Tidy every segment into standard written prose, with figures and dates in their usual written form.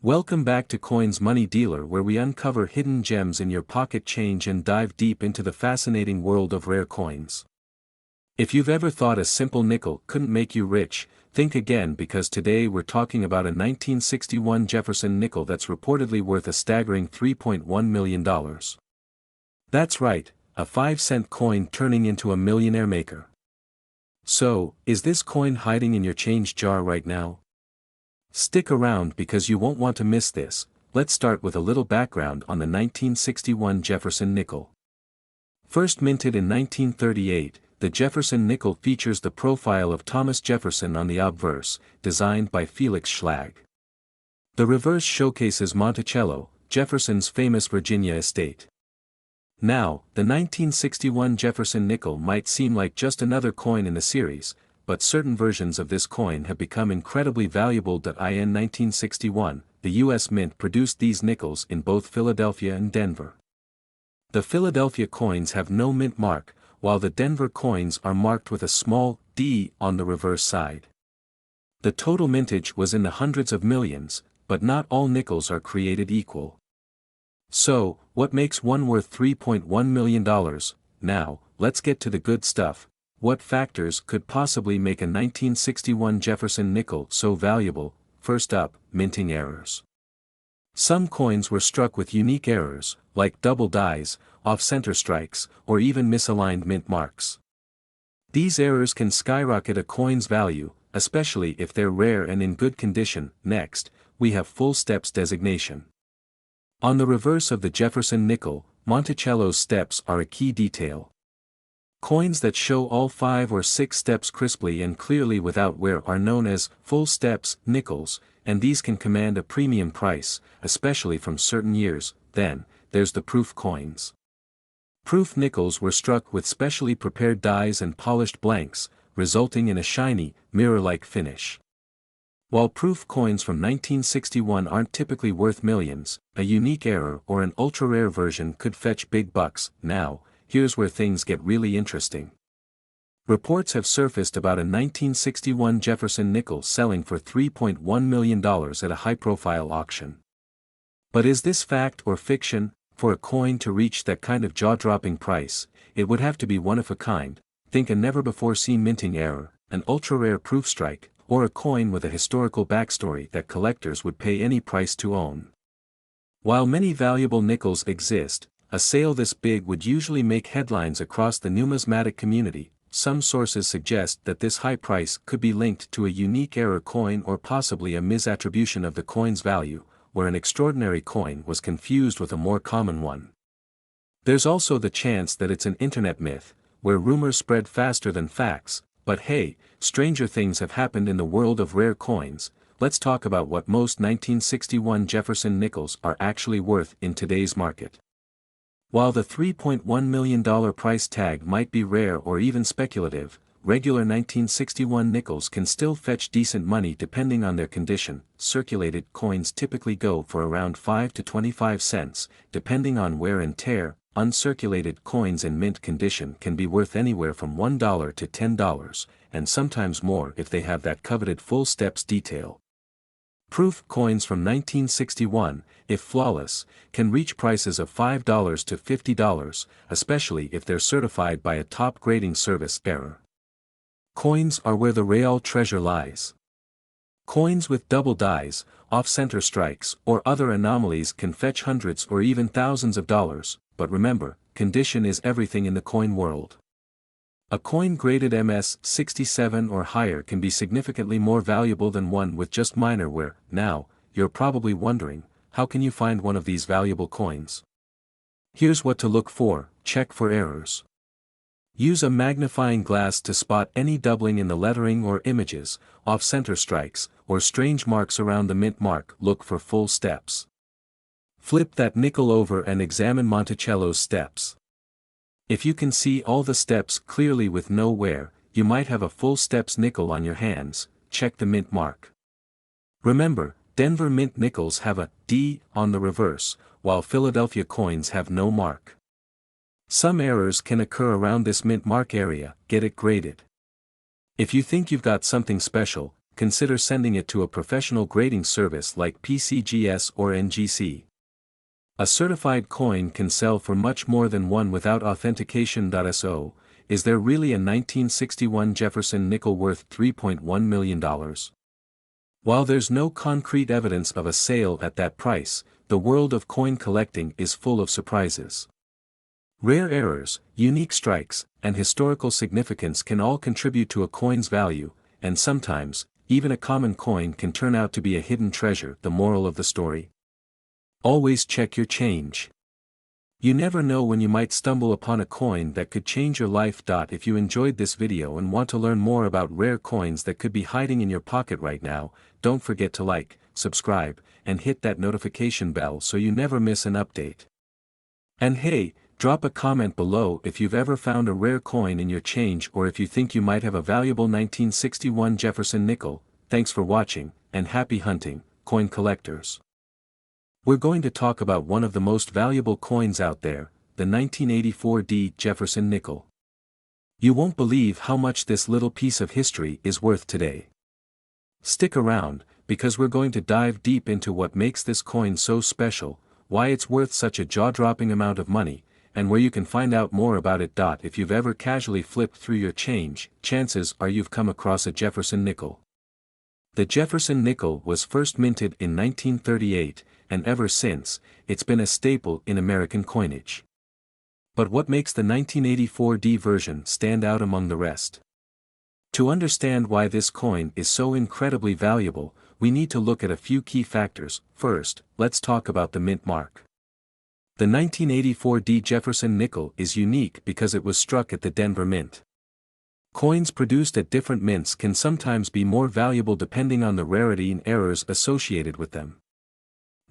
Welcome back to Coins Money Dealer, where we uncover hidden gems in your pocket change and dive deep into the fascinating world of rare coins. If you've ever thought a simple nickel couldn't make you rich, think again, because today we're talking about a 1961 Jefferson nickel that's reportedly worth a staggering $3.1 million. That's right, a 5-cent coin turning into a millionaire maker. So, is this coin hiding in your change jar right now? Stick around because you won't want to miss this. Let's start with a little background on the 1961 Jefferson nickel. First minted in 1938, the Jefferson nickel features the profile of Thomas Jefferson on the obverse, designed by Felix Schlag. The reverse showcases Monticello, Jefferson's famous Virginia estate. Now, the 1961 Jefferson nickel might seem like just another coin in the series, but certain versions of this coin have become incredibly valuable. In 1961, the U.S. Mint produced these nickels in both Philadelphia and Denver. The Philadelphia coins have no mint mark, while the Denver coins are marked with a small D on the reverse side. The total mintage was in the hundreds of millions, but not all nickels are created equal. So, what makes one worth $3.1 million? Now, let's get to the good stuff. What factors could possibly make a 1961 Jefferson nickel so valuable? First up, minting errors. Some coins were struck with unique errors, like double dies, off-center strikes, or even misaligned mint marks. These errors can skyrocket a coin's value, especially if they're rare and in good condition. Next, we have full steps designation. On the reverse of the Jefferson nickel, Monticello's steps are a key detail. Coins that show all 5 or 6 steps crisply and clearly without wear are known as full steps nickels, and these can command a premium price, especially from certain years. Then, there's the proof coins. Proof nickels were struck with specially prepared dies and polished blanks, resulting in a shiny, mirror-like finish. While proof coins from 1961 aren't typically worth millions, a unique error or an ultra-rare version could fetch big bucks. Now, here's where things get really interesting. Reports have surfaced about a 1961 Jefferson nickel selling for $3.1 million at a high-profile auction. But is this fact or fiction? For a coin to reach that kind of jaw-dropping price, it would have to be one of a kind. Think a never-before-seen minting error, an ultra-rare proof strike, or a coin with a historical backstory that collectors would pay any price to own. While many valuable nickels exist, a sale this big would usually make headlines across the numismatic community. Some sources suggest that this high price could be linked to a unique error coin or possibly a misattribution of the coin's value, where an extraordinary coin was confused with a more common one. There's also the chance that it's an internet myth, where rumors spread faster than facts, but hey, stranger things have happened in the world of rare coins. Let's talk about what most 1961 Jefferson nickels are actually worth in today's market. While the $3.1 million price tag might be rare or even speculative, regular 1961 nickels can still fetch decent money depending on their condition. Circulated coins typically go for around 5 to 25 cents, depending on wear and tear. Uncirculated coins in mint condition can be worth anywhere from $1 to $10, and sometimes more if they have that coveted full steps detail. Proof coins from 1961, if flawless, can reach prices of $5 to $50, especially if they're certified by a top grading service. Error coins are where the real treasure lies. Coins with double dies, off-center strikes, or other anomalies can fetch hundreds or even thousands of dollars, but remember, condition is everything in the coin world. A coin graded MS-67 or higher can be significantly more valuable than one with just minor wear. Now, you're probably wondering, how can you find one of these valuable coins? Here's what to look for. Check for errors. Use a magnifying glass to spot any doubling in the lettering or images, off-center strikes, or strange marks around the mint mark. Look for full steps. Flip that nickel over and examine Monticello's steps. If you can see all the steps clearly with no wear, you might have a full steps nickel on your hands. Check the mint mark. Remember, Denver mint nickels have a D on the reverse, while Philadelphia coins have no mark. Some errors can occur around this mint mark area. Get it graded. If you think you've got something special, consider sending it to a professional grading service like PCGS or NGC. A certified coin can sell for much more than one without authentication. So, is there really a 1961 Jefferson nickel worth $3.1 million? While there's no concrete evidence of a sale at that price, the world of coin collecting is full of surprises. Rare errors, unique strikes, and historical significance can all contribute to a coin's value, and sometimes, even a common coin can turn out to be a hidden treasure. The moral of the story? Always check your change. You never know when you might stumble upon a coin that could change your life. If you enjoyed this video and want to learn more about rare coins that could be hiding in your pocket right now, don't forget to like, subscribe, and hit that notification bell so you never miss an update. And hey, drop a comment below if you've ever found a rare coin in your change or if you think you might have a valuable 1961 Jefferson nickel. Thanks for watching, and happy hunting, coin collectors. We're going to talk about one of the most valuable coins out there, the 1984 Jefferson nickel. You won't believe how much this little piece of history is worth today. Stick around, because we're going to dive deep into what makes this coin so special, why it's worth such a jaw-dropping amount of money, and where you can find out more about it. If you've ever casually flipped through your change, chances are you've come across a Jefferson nickel. The Jefferson nickel was first minted in 1938, and ever since, it's been a staple in American coinage. But what makes the 1984 version stand out among the rest? To understand why this coin is so incredibly valuable, we need to look at a few key factors. First, let's talk about the mint mark. The 1984 Jefferson nickel is unique because it was struck at the Denver Mint. Coins produced at different mints can sometimes be more valuable depending on the rarity and errors associated with them.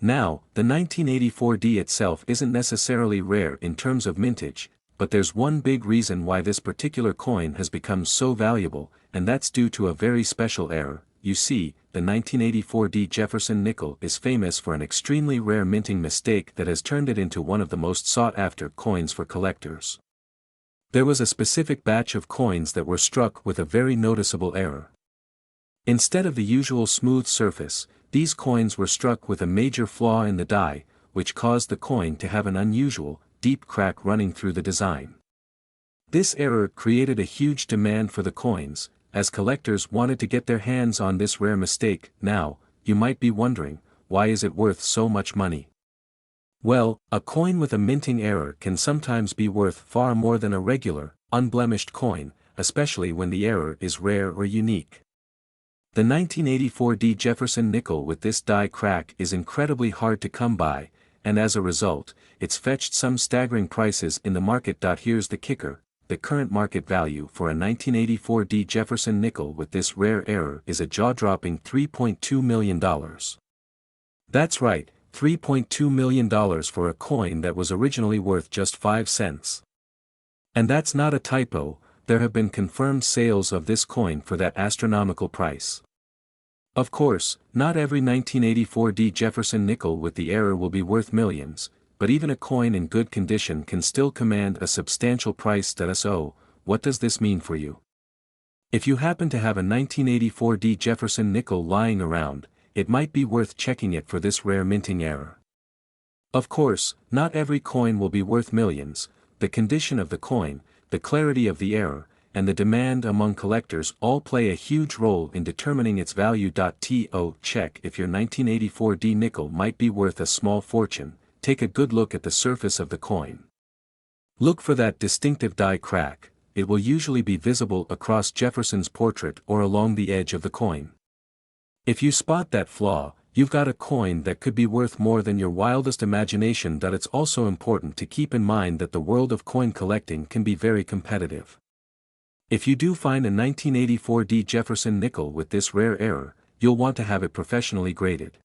Now, the 1984 itself isn't necessarily rare in terms of mintage, but there's one big reason why this particular coin has become so valuable, and that's due to a very special error. You see, the 1984 Jefferson nickel is famous for an extremely rare minting mistake that has turned it into one of the most sought-after coins for collectors. There was a specific batch of coins that were struck with a very noticeable error. Instead of the usual smooth surface, these coins were struck with a major flaw in the die, which caused the coin to have an unusual, deep crack running through the design. This error created a huge demand for the coins, as collectors wanted to get their hands on this rare mistake. Now, you might be wondering, why is it worth so much money? Well, a coin with a minting error can sometimes be worth far more than a regular, unblemished coin, especially when the error is rare or unique. The 1984 Jefferson nickel with this die crack is incredibly hard to come by, and as a result, it's fetched some staggering prices in the market. Here's the kicker: the current market value for a 1984 Jefferson nickel with this rare error is a jaw-dropping $3.2 million. That's right, $3.2 million for a coin that was originally worth just 5 cents. And that's not a typo. There have been confirmed sales of this coin for that astronomical price. Of course, not every 1984 Jefferson nickel with the error will be worth millions, but even a coin in good condition can still command a substantial price. So, what does this mean for you? If you happen to have a 1984 Jefferson nickel lying around, it might be worth checking it for this rare minting error. Of course, not every coin will be worth millions. The condition of the coin, the clarity of the error, and the demand among collectors all play a huge role in determining its value. To check if your 1984 nickel might be worth a small fortune, take a good look at the surface of the coin. Look for that distinctive die crack. It will usually be visible across Jefferson's portrait or along the edge of the coin. If you spot that flaw, you've got a coin that could be worth more than your wildest imagination. It's also important to keep in mind that the world of coin collecting can be very competitive. If you do find a 1984 Jefferson nickel with this rare error, you'll want to have it professionally graded.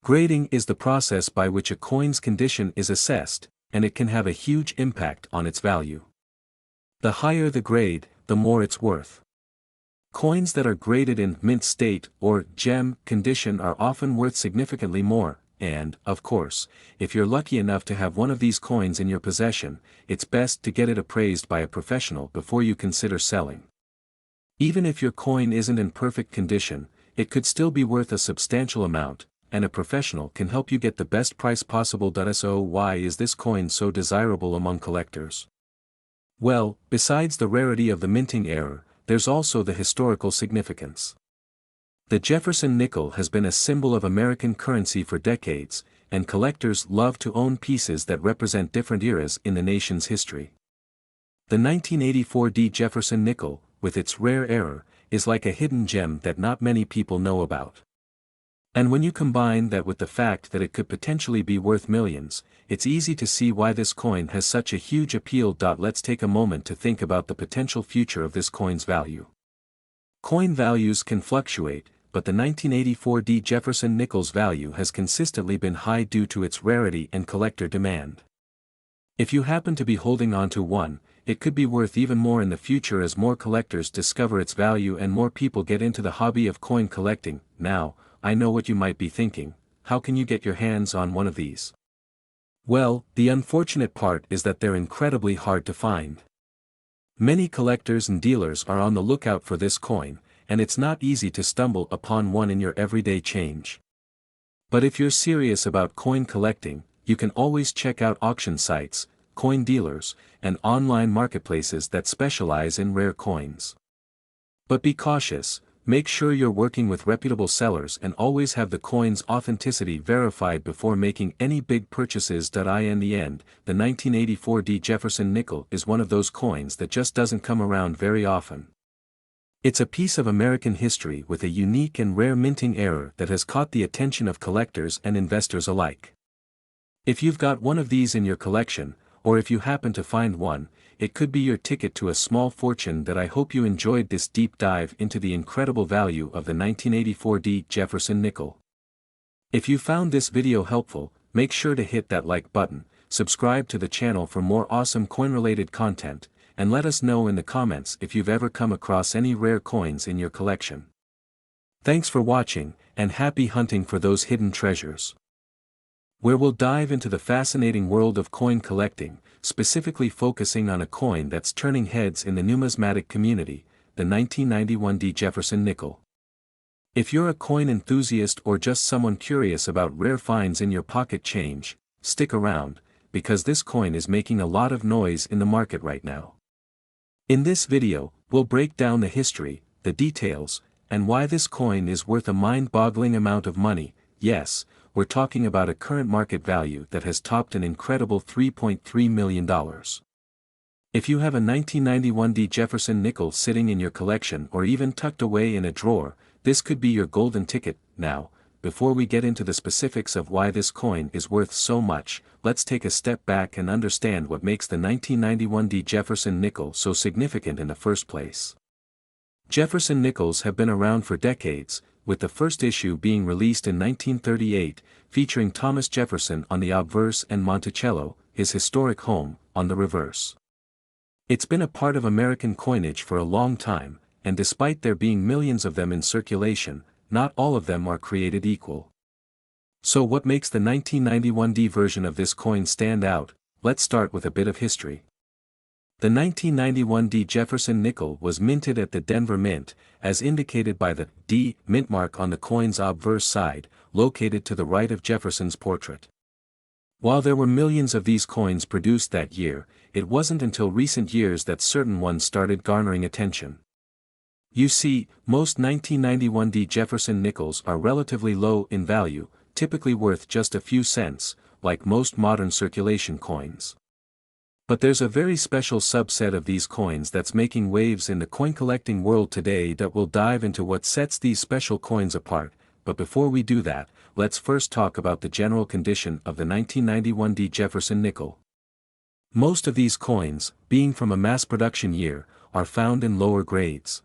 Grading is the process by which a coin's condition is assessed, and it can have a huge impact on its value. The higher the grade, the more it's worth. Coins that are graded in mint state or gem condition are often worth significantly more, and, of course, if you're lucky enough to have one of these coins in your possession, it's best to get it appraised by a professional before you consider selling. Even if your coin isn't in perfect condition, it could still be worth a substantial amount, and a professional can help you get the best price possible. So why is this coin so desirable among collectors? Well, besides the rarity of the minting era, there's also the historical significance. The Jefferson nickel has been a symbol of American currency for decades, and collectors love to own pieces that represent different eras in the nation's history. The 1984 Jefferson nickel, with its rare era, is like a hidden gem that not many people know about. And when you combine that with the fact that it could potentially be worth millions, it's easy to see why this coin has such a huge appeal. Let's take a moment to think about the potential future of this coin's value. Coin values can fluctuate, but the 1984 Jefferson nickel's value has consistently been high due to its rarity and collector demand. If you happen to be holding on to one, it could be worth even more in the future as more collectors discover its value and more people get into the hobby of coin collecting. Now, I know what you might be thinking: how can you get your hands on one of these? Well, the unfortunate part is that they're incredibly hard to find. Many collectors and dealers are on the lookout for this coin, and it's not easy to stumble upon one in your everyday change. But if you're serious about coin collecting, you can always check out auction sites, coin dealers, and online marketplaces that specialize in rare coins. But be cautious, make sure you're working with reputable sellers and always have the coin's authenticity verified before making any big purchases. In the end, the 1984 Jefferson nickel is one of those coins that just doesn't come around very often. It's a piece of American history with a unique and rare minting era that has caught the attention of collectors and investors alike. If you've got one of these in your collection, or if you happen to find one, it could be your ticket to a small fortune. I hope you enjoyed this deep dive into the incredible value of the 1984 Jefferson nickel. If you found this video helpful, make sure to hit that like button, subscribe to the channel for more awesome coin-related content, and let us know in the comments if you've ever come across any rare coins in your collection. Thanks for watching, and happy hunting for those hidden treasures, where we'll dive into the fascinating world of coin collecting, specifically focusing on a coin that's turning heads in the numismatic community, the 1991 Jefferson nickel. If you're a coin enthusiast or just someone curious about rare finds in your pocket change, stick around, because this coin is making a lot of noise in the market right now. In this video, we'll break down the history, the details, and why this coin is worth a mind-boggling amount of money. Yes, we're talking about a current market value that has topped an incredible $3.3 million. If you have a 1991 Jefferson nickel sitting in your collection or even tucked away in a drawer, this could be your golden ticket. Now, before we get into the specifics of why this coin is worth so much, let's take a step back and understand what makes the 1991 Jefferson nickel so significant in the first place. Jefferson nickels have been around for decades, with the first issue being released in 1938, featuring Thomas Jefferson on the obverse and Monticello, his historic home, on the reverse. It's been a part of American coinage for a long time, and despite there being millions of them in circulation, not all of them are created equal. So what makes the 1991 version of this coin stand out? Let's start with a bit of history. The 1991 Jefferson nickel was minted at the Denver Mint, as indicated by the D mint mark on the coin's obverse side, located to the right of Jefferson's portrait. While there were millions of these coins produced that year, it wasn't until recent years that certain ones started garnering attention. You see, most 1991 Jefferson nickels are relatively low in value, typically worth just a few cents, like most modern circulation coins. But there's a very special subset of these coins that's making waves in the coin collecting world today. We'll dive into what sets these special coins apart, but before we do that, let's first talk about the general condition of the 1991 Jefferson nickel. Most of these coins, being from a mass production year, are found in lower grades.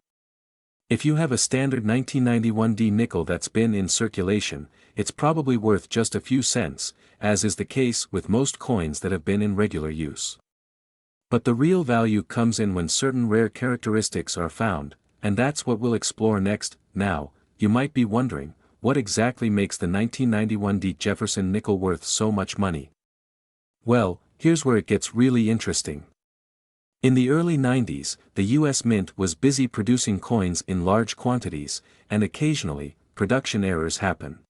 If you have a standard 1991 nickel that's been in circulation, it's probably worth just a few cents, as is the case with most coins that have been in regular use. But the real value comes in when certain rare characteristics are found, and that's what we'll explore next. Now, you might be wondering, what exactly makes the 1991 Jefferson nickel worth so much money? Well, here's where it gets really interesting. In the early 90s, the US Mint was busy producing coins in large quantities, and occasionally, production errors happen.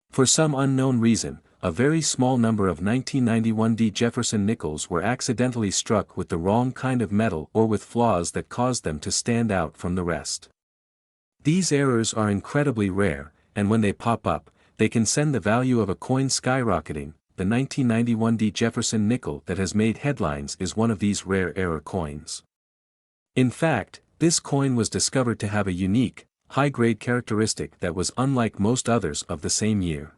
For some unknown reason, a very small number of 1991 Jefferson nickels were accidentally struck with the wrong kind of metal or with flaws that caused them to stand out from the rest. These errors are incredibly rare, and when they pop up, they can send the value of a coin skyrocketing. The 1991 Jefferson nickel that has made headlines is one of these rare error coins. In fact, this coin was discovered to have a unique, high-grade characteristic that was unlike most others of the same year.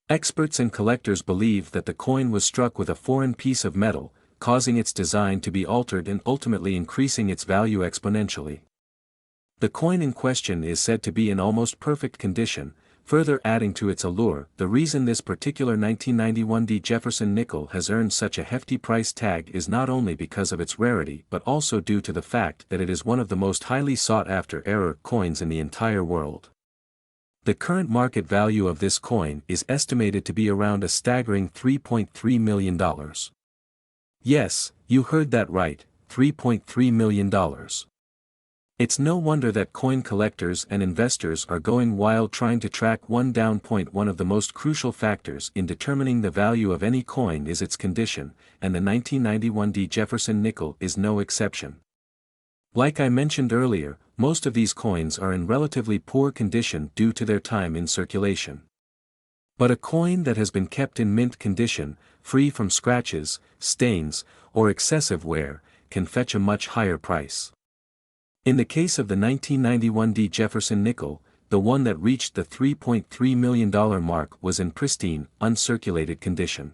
Experts and collectors believe that the coin was struck with a foreign piece of metal, causing its design to be altered and ultimately increasing its value exponentially. The coin in question is said to be in almost perfect condition, further adding to its allure. The reason this particular 1991 Jefferson nickel has earned such a hefty price tag is not only because of its rarity but also due to the fact that it is one of the most highly sought-after error coins in the entire world. The current market value of this coin is estimated to be around a staggering $3.3 million. Yes, you heard that right, $3.3 million. It's no wonder that coin collectors and investors are going wild trying to track one down. One of the most crucial factors in determining the value of any coin is its condition, and the 1991 Jefferson nickel is no exception. Like I mentioned earlier, most of these coins are in relatively poor condition due to their time in circulation. But a coin that has been kept in mint condition, free from scratches, stains, or excessive wear, can fetch a much higher price. In the case of the 1991 Jefferson nickel, the one that reached the $3.3 million mark was in pristine, uncirculated condition.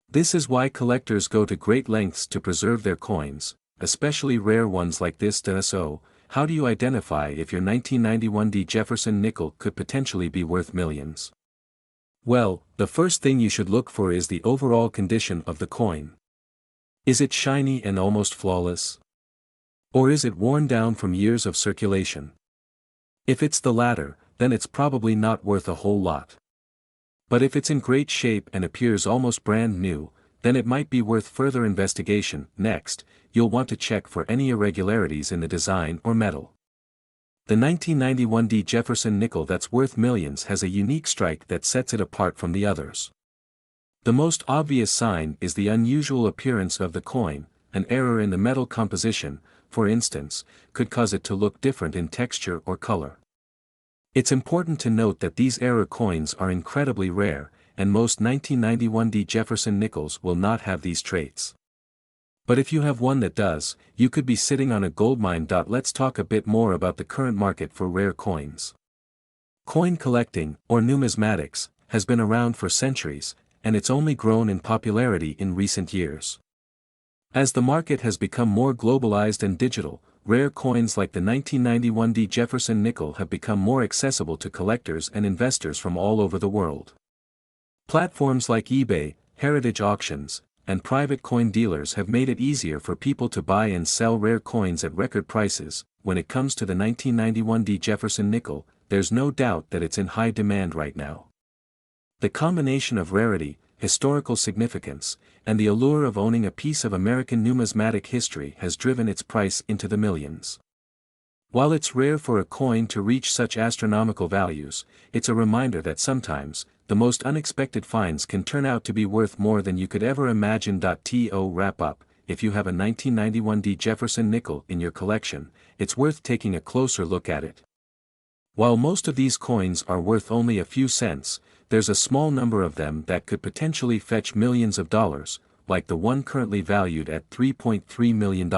This is why collectors go to great lengths to preserve their coins, especially rare ones like this. So, how do you identify if your 1991 Jefferson nickel could potentially be worth millions? Well, the first thing you should look for is the overall condition of the coin. Is it shiny and almost flawless? Or is it worn down from years of circulation? If it's the latter, then it's probably not worth a whole lot. But if it's in great shape and appears almost brand new, then it might be worth further investigation. Next, you'll want to check for any irregularities in the design or metal. The 1991 Jefferson nickel that's worth millions has a unique strike that sets it apart from the others. The most obvious sign is the unusual appearance of the coin. An error in the metal composition, for instance, could cause it to look different in texture or color. It's important to note that these error coins are incredibly rare, and most 1991 Jefferson nickels will not have these traits. But if you have one that does, you could be sitting on a goldmine. Let's talk a bit more about the current market for rare coins. Coin collecting, or numismatics, has been around for centuries, and it's only grown in popularity in recent years. As the market has become more globalized and digital, rare coins like the 1991 Jefferson nickel have become more accessible to collectors and investors from all over the world. Platforms like eBay, heritage auctions, and private coin dealers have made it easier for people to buy and sell rare coins at record prices. When it comes to the 1991 Jefferson nickel, there's no doubt that it's in high demand right now. The combination of rarity, historical significance, and the allure of owning a piece of American numismatic history has driven its price into the millions. While it's rare for a coin to reach such astronomical values, it's a reminder that sometimes, the most unexpected finds can turn out to be worth more than you could ever imagine. To wrap up, if you have a 1991 Jefferson nickel in your collection, it's worth taking a closer look at it. While most of these coins are worth only a few cents, there's a small number of them that could potentially fetch millions of dollars, like the one currently valued at $3.3 million.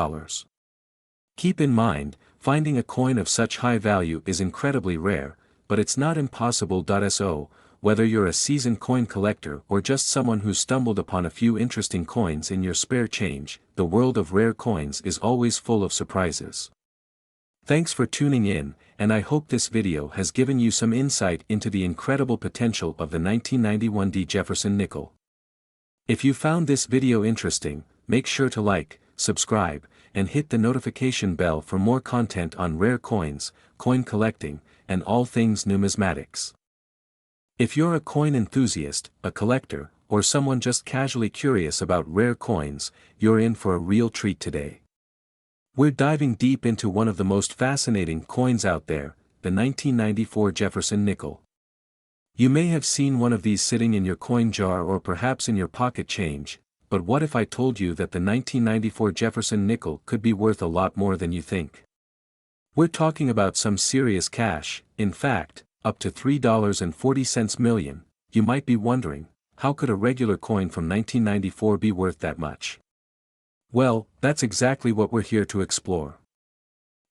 Keep in mind, finding a coin of such high value is incredibly rare, but it's not impossible. So, whether you're a seasoned coin collector or just someone who's stumbled upon a few interesting coins in your spare change, the world of rare coins is always full of surprises. Thanks for tuning in, and I hope this video has given you some insight into the incredible potential of the 1991 Jefferson nickel. If you found this video interesting, make sure to like, subscribe, and hit the notification bell for more content on rare coins, coin collecting, and all things numismatics. If you're a coin enthusiast, a collector, or someone just casually curious about rare coins, you're in for a real treat today. We're diving deep into one of the most fascinating coins out there, the 1994 Jefferson nickel. You may have seen one of these sitting in your coin jar or perhaps in your pocket change, but what if I told you that the 1994 Jefferson nickel could be worth a lot more than you think? We're talking about some serious cash, in fact, up to $3.40 million. You might be wondering, how could a regular coin from 1994 be worth that much? Well, that's exactly what we're here to explore.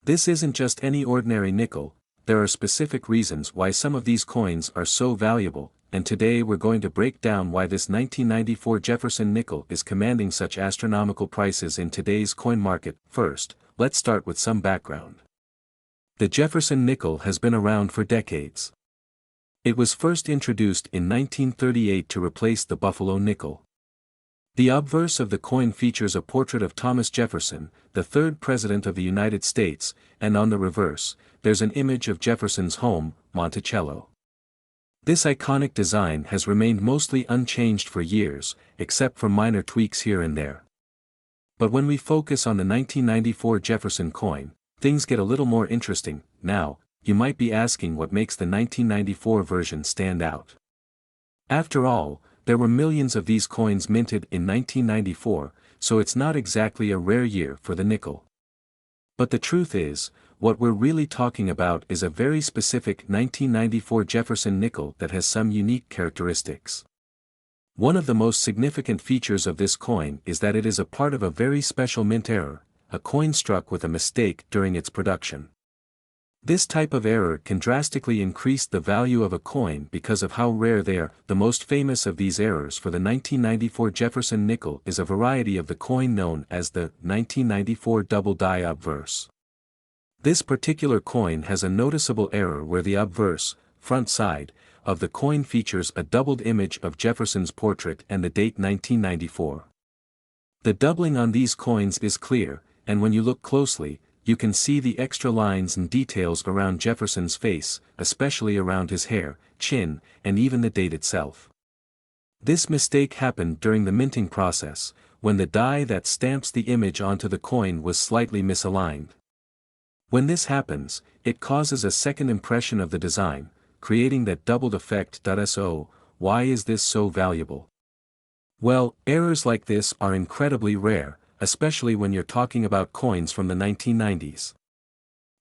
This isn't just any ordinary nickel, there are specific reasons why some of these coins are so valuable, and today we're going to break down why this 1994 Jefferson nickel is commanding such astronomical prices in today's coin market. First, let's start with some background. The Jefferson nickel has been around for decades. It was first introduced in 1938 to replace the Buffalo nickel. The obverse of the coin features a portrait of Thomas Jefferson, the third President of the United States, and on the reverse, there's an image of Jefferson's home, Monticello. This iconic design has remained mostly unchanged for years, except for minor tweaks here and there. But when we focus on the 1994 Jefferson coin, things get a little more interesting. Now, you might be asking what makes the 1994 version stand out. After all, there were millions of these coins minted in 1994, so it's not exactly a rare year for the nickel. But the truth is, what we're really talking about is a very specific 1994 Jefferson nickel that has some unique characteristics. One of the most significant features of this coin is that it is a part of a very special mint error, a coin struck with a mistake during its production. This type of error can drastically increase the value of a coin because of how rare they are. The most famous of these errors for the 1994 Jefferson nickel is a variety of the coin known as the 1994 double die obverse. This particular coin has a noticeable error where the obverse, front side, of the coin features a doubled image of Jefferson's portrait and the date 1994. The doubling on these coins is clear, and when you look closely, you can see the extra lines and details around Jefferson's face, especially around his hair, chin, and even the date itself. This mistake happened during the minting process, when the die that stamps the image onto the coin was slightly misaligned. When this happens, it causes a second impression of the design, creating that doubled effect. So, why is this so valuable? Well, errors like this are incredibly rare, especially when you're talking about coins from the 1990s.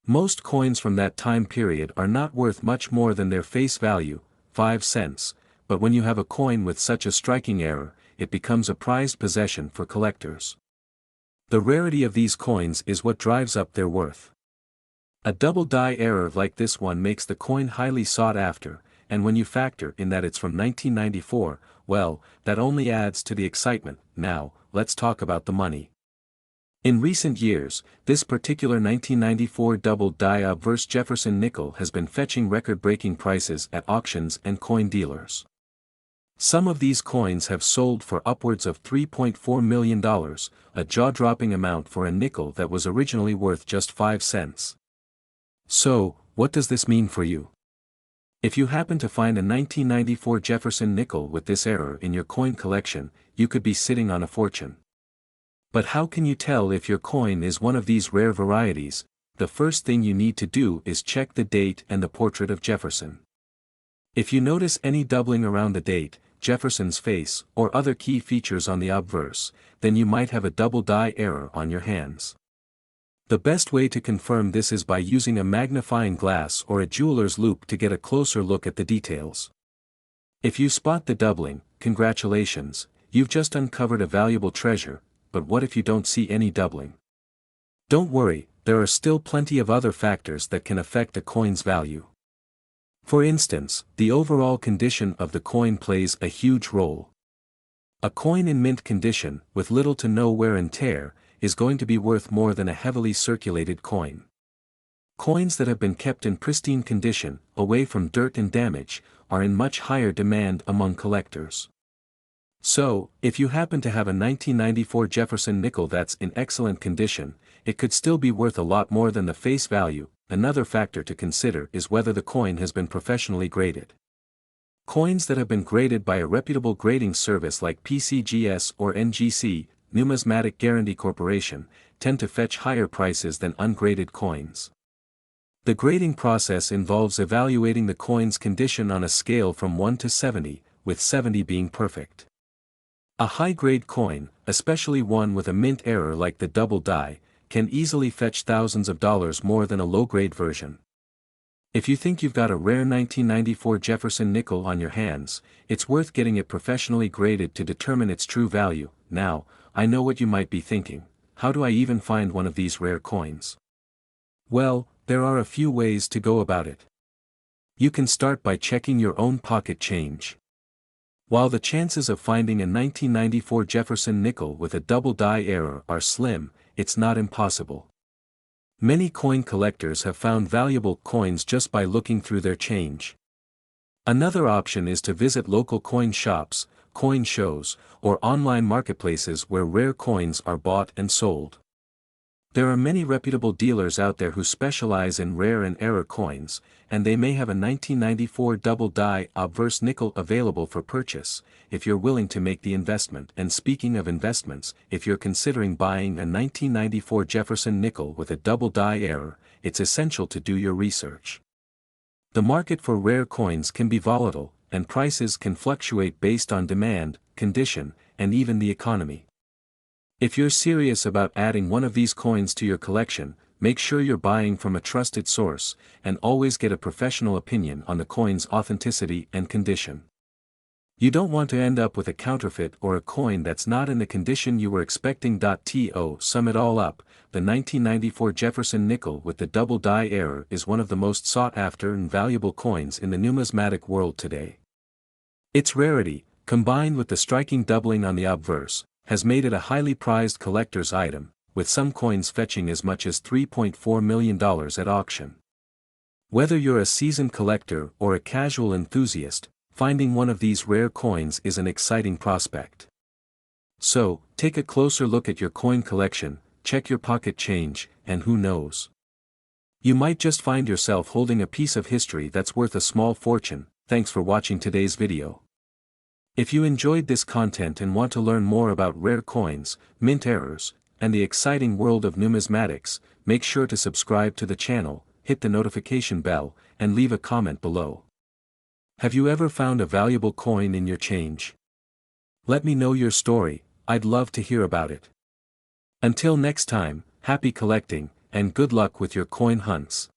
Most coins from that time period are not worth much more than their face value, 5 cents, but when you have a coin with such a striking error, it becomes a prized possession for collectors. The rarity of these coins is what drives up their worth. A double die error like this one makes the coin highly sought after, and when you factor in that it's from 1994, well, that only adds to the excitement. Now, let's talk about the money. In recent years, this particular 1994 double die obverse Jefferson nickel has been fetching record-breaking prices at auctions and coin dealers. Some of these coins have sold for upwards of $3.4 million, a jaw-dropping amount for a nickel that was originally worth just 5 cents. So, what does this mean for you? If you happen to find a 1994 Jefferson nickel with this error in your coin collection, you could be sitting on a fortune. But how can you tell if your coin is one of these rare varieties? The first thing you need to do is check the date and the portrait of Jefferson. If you notice any doubling around the date, Jefferson's face, or other key features on the obverse, then you might have a double die error on your hands. The best way to confirm this is by using a magnifying glass or a jeweler's loupe to get a closer look at the details. If you spot the doubling, congratulations, you've just uncovered a valuable treasure. But what if you don't see any doubling? Don't worry, there are still plenty of other factors that can affect a coin's value. For instance, the overall condition of the coin plays a huge role. A coin in mint condition, with little to no wear and tear, is going to be worth more than a heavily circulated coin. Coins that have been kept in pristine condition, away from dirt and damage, are in much higher demand among collectors. So, if you happen to have a 1994 Jefferson nickel that's in excellent condition, it could still be worth a lot more than the face value. Another factor to consider is whether the coin has been professionally graded. Coins that have been graded by a reputable grading service like PCGS or NGC, Numismatic Guarantee Corporation, tend to fetch higher prices than ungraded coins. The grading process involves evaluating the coin's condition on a scale from 1 to 70, with 70 being perfect. A high-grade coin, especially one with a mint error like the double die, can easily fetch thousands of dollars more than a low-grade version. If you think you've got a rare 1994 Jefferson nickel on your hands, it's worth getting it professionally graded to determine its true value. Now, I know what you might be thinking: how do I even find one of these rare coins? Well, there are a few ways to go about it. You can start by checking your own pocket change. While the chances of finding a 1994 Jefferson nickel with a double die error are slim, it's not impossible. Many coin collectors have found valuable coins just by looking through their change. Another option is to visit local coin shops, coin shows, or online marketplaces where rare coins are bought and sold. There are many reputable dealers out there who specialize in rare and error coins, and they may have a 1994 double die obverse nickel available for purchase, if you're willing to make the investment. And speaking of investments, if you're considering buying a 1994 Jefferson nickel with a double die error, it's essential to do your research. The market for rare coins can be volatile, and prices can fluctuate based on demand, condition, and even the economy. If you're serious about adding one of these coins to your collection, make sure you're buying from a trusted source, and always get a professional opinion on the coin's authenticity and condition. You don't want to end up with a counterfeit or a coin that's not in the condition you were expecting. To sum it all up, the 1994 Jefferson nickel with the double die error is one of the most sought after and valuable coins in the numismatic world today. Its rarity, combined with the striking doubling on the obverse, has made it a highly prized collector's item, with some coins fetching as much as $3.4 million at auction. Whether you're a seasoned collector or a casual enthusiast, finding one of these rare coins is an exciting prospect. So, take a closer look at your coin collection, check your pocket change, and who knows? You might just find yourself holding a piece of history that's worth a small fortune. Thanks for watching today's video. If you enjoyed this content and want to learn more about rare coins, mint errors, and the exciting world of numismatics, make sure to subscribe to the channel, hit the notification bell, and leave a comment below. Have you ever found a valuable coin in your change? Let me know your story, I'd love to hear about it. Until next time, happy collecting, and good luck with your coin hunts.